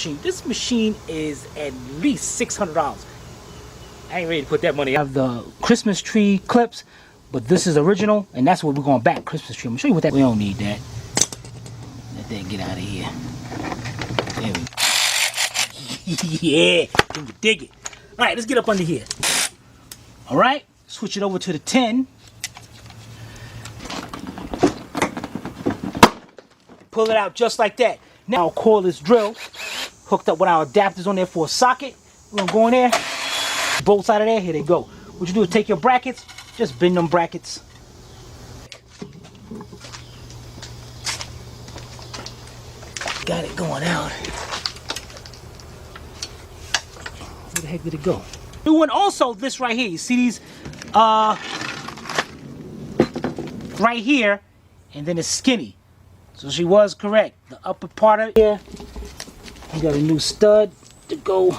machine. This machine is at least $600. I ain't ready to put that money. I have the Christmas tree clips, but this is original, and that's what we're going back. Christmas tree. I'm gonna show you what that. We don't need that. Let that get out of here. There we go. Yeah, can you dig it? All right, let's get up under here. All right, switch it over to the 10. Pull it out just like that. Now, cordless drill hooked up with our adapters on there for a socket. We're gonna go in there, bolts out of there. Here they go. What you do is take your brackets, just bend them brackets. Got it going out. Where the heck did it go? New one also, this right here. You see these right here, and then it's skinny. So she was correct. The upper part of it here, you got a new stud to go